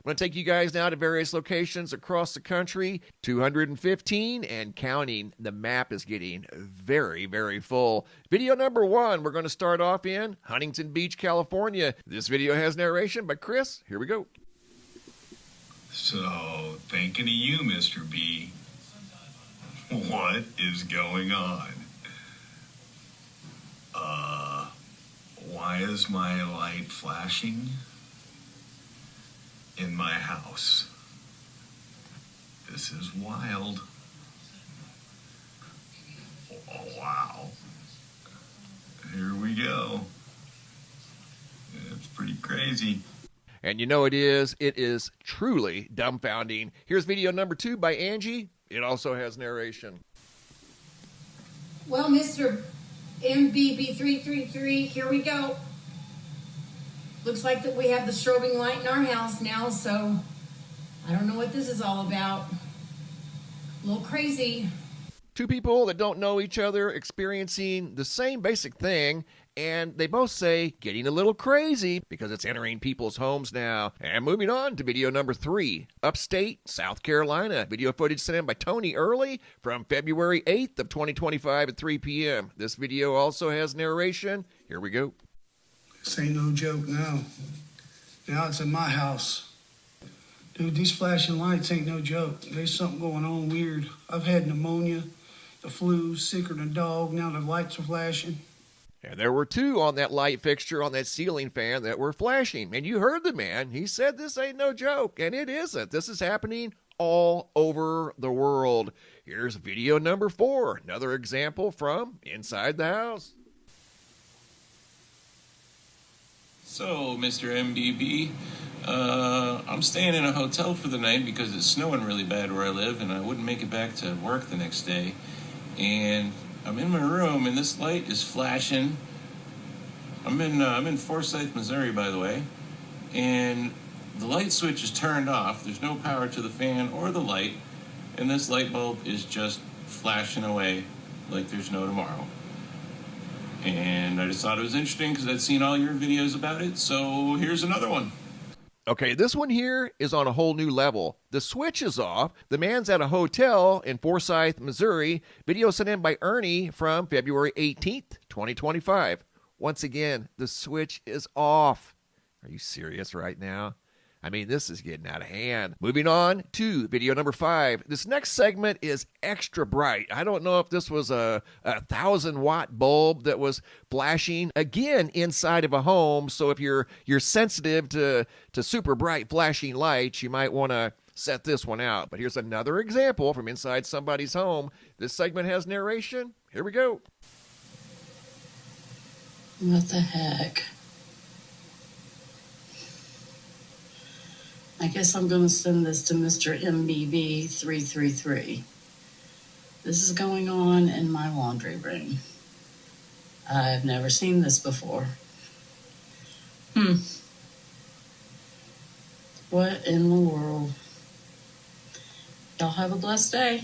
I'm going to take you guys now to various locations across the country, 215 and counting. The map is getting very, very full. Video number 1, we're going to start off in Huntington Beach, California. This video has narration by Chris. Here we go. So, thinking of you, Mr. B. What is going on? Why is my light flashing in my house? This is wild. Oh, wow. Here we go. It's pretty crazy. And you know it is truly dumbfounding. Here's video number 2 by Angie. It also has narration. Well, MrMBB333, here we go. Looks like that we have the strobing light in our house now, so I don't know what this is all about. A little crazy. 2 people that don't know each other experiencing the same basic thing, and they both say getting a little crazy because it's entering people's homes now. And moving on to video number 3, upstate South Carolina. Video footage sent in by Tony Early from February 8th of 2025 at 3 p.m. This video also has narration. Here we go. This ain't no joke now. Now it's in my house. Dude, these flashing lights ain't no joke. There's something going on weird. I've had pneumonia, the flu, sicker than a dog. Now the lights are flashing. And there were 2 on that light fixture on that ceiling fan that were flashing. And you heard the man. He said this ain't no joke. And it isn't. This is happening all over the world. Here's video number 4. Another example from inside the house. So, Mr. MBB, I'm staying in a hotel for the night because it's snowing really bad where I live and I wouldn't make it back to work the next day. And I'm in my room and this light is flashing. I'm in Forsyth, Missouri, by the way, and the light switch is turned off. There's no power to the fan or the light, and this light bulb is just flashing away like there's no tomorrow. And I just thought it was interesting because I'd seen all your videos about it, so here's another one. Okay, this one here is on a whole new level. The switch is off. The man's at a hotel in Forsyth, Missouri. Video sent in by Ernie from February 18th, 2025. Once again, the switch is off. Are you serious right now? I mean, this is getting out of hand. Moving on to video number 5. This next segment is extra bright. I don't know if this was a 1,000-watt bulb that was flashing again inside of a home. So if you're sensitive to super bright flashing lights, you might want to set this one out. But here's another example from inside somebody's home. This segment has narration. Here we go. What the heck? I guess I'm going to send this to MrMBB333. This is going on in my laundry room. I've never seen this before. What in the world? Y'all have a blessed day.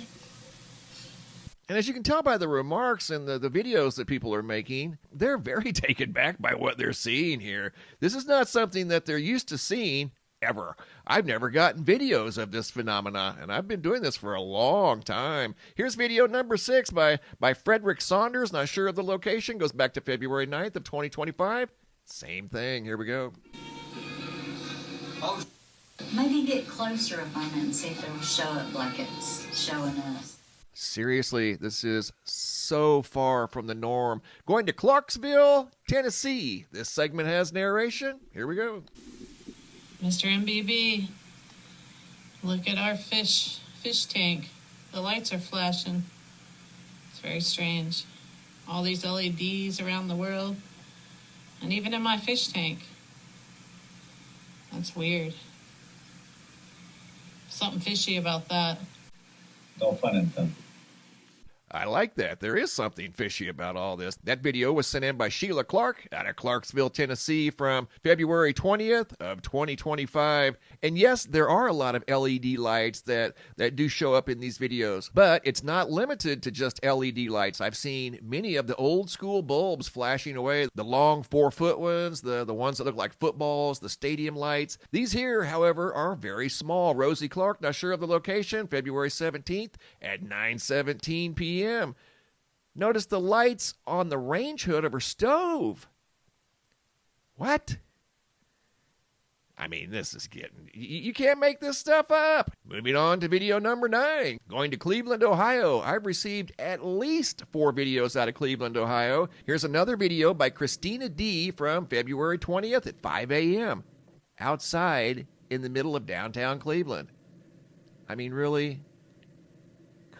And as you can tell by the remarks and the videos that people are making, they're very taken back by what they're seeing here. This is not something that they're used to seeing ever. I've never gotten videos of this phenomena, and I've been doing this for a long time. Here's video number 6 by Frederick Saunders. Not sure of the location. Goes back to February 9th of 2025. Same thing. Here we go. Maybe get closer a moment and see if it'll show up like it's showing us. Seriously, this is so far from the norm. Going to Clarksville, Tennessee. This segment has narration. Here we go. Mr. MBB, look at our fish tank. The lights are flashing. It's very strange. All these LEDs around the world, and even in my fish tank. That's weird. Something fishy about that. No pun intended. I like that. There is something fishy about all this. That video was sent in by Sheila Clark out of Clarksville, Tennessee from February 20th of 2025. And yes, there are a lot of LED lights that do show up in these videos, but it's not limited to just LED lights. I've seen many of the old school bulbs flashing away, the long 4-foot ones, the ones that look like footballs, the stadium lights. These here, however, are very small. Rosie Clark, not sure of the location, February 17th at 9:17 p.m. Notice the lights on the range hood of her stove. What? I mean, this is getting... You can't make this stuff up. Moving on to video number 9. Going to Cleveland, Ohio. I've received at least 4 videos out of Cleveland, Ohio. Here's another video by Christina D. from February 20th at 5 a.m. outside in the middle of downtown Cleveland. I mean, really?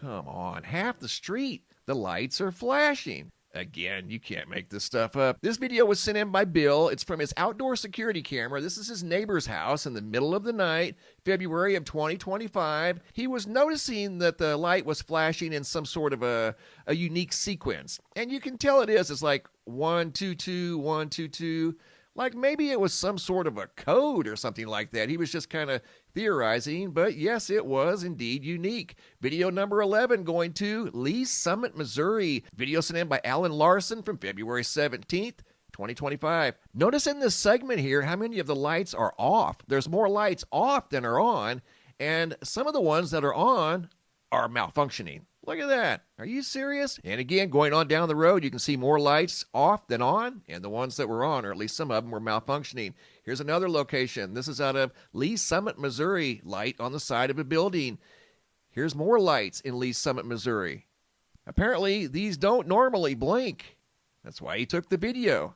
Come on, half the street, the lights are flashing. Again, you can't make this stuff up. This video was sent in by Bill. It's from his outdoor security camera. This is his neighbor's house in the middle of the night, February of 2025. He was noticing that the light was flashing in some sort of a unique sequence. And you can tell it is. It's like 1 2 2 1 2 2. Like maybe it was some sort of a code or something like that. He was just kind of theorizing, but yes, it was indeed unique. Video number 11 going to Lee's Summit, Missouri. Video sent in by Alan Larson from February 17th, 2025. Notice in this segment here how many of the lights are off. There's more lights off than are on, and some of the ones that are on are malfunctioning. Look at that. Are you serious? And again, going on down the road, you can see more lights off than on, and the ones that were on, or at least some of them, were malfunctioning. Here's another location. This is out of Lee's Summit, Missouri. Light on the side of a building. Here's more lights in Lee's Summit, Missouri. Apparently, these don't normally blink. That's why he took the video.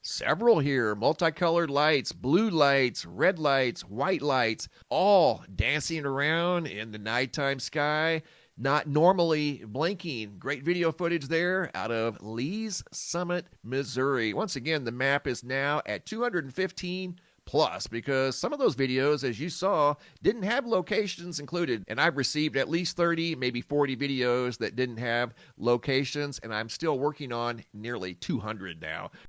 Several here, multicolored lights, blue lights, red lights, white lights, all dancing around in the nighttime sky, not normally blinking. Great video footage there out of Lee's Summit, Missouri. Once again, the map is now at 215 plus because some of those videos, as you saw, didn't have locations included. And I've received at least 30, maybe 40 videos that didn't have locations, and I'm still working on nearly 200 now.